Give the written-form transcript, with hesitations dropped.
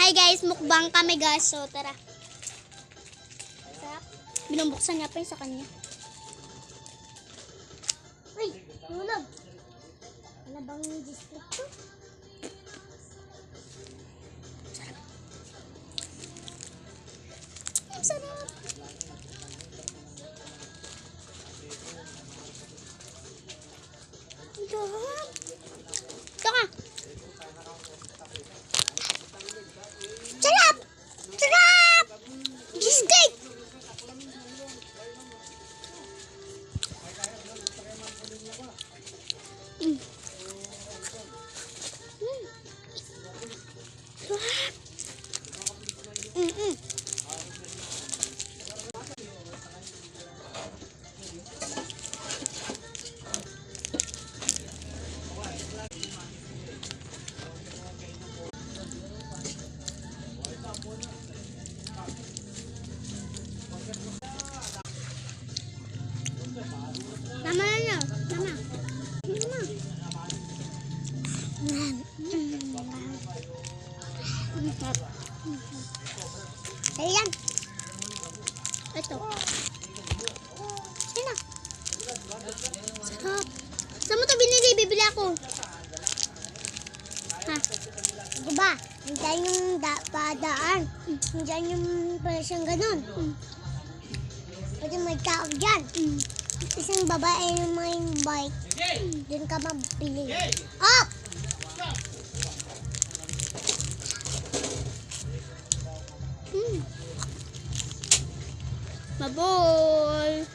Hi guys, mukbang kami guys. So tara. Binubuksan niya pa yung sa kanya. Uy, nulog. Ano bang district to? Sarap. Ang sarap. Ang sarap. Ito ka. Sarap! Sarap! Cheesecake! Tama na niya. Tama. Ayan. Ito. Ayan na. Sarap. Saan mo ito binili? Bibili ako. Ha? Diba? Nandiyan yung padaan. Nandiyan yung pala siyang ganun. Pwede may tao dyan. Isang babae yung may bike. Doon ka mabili. Up! Mabol!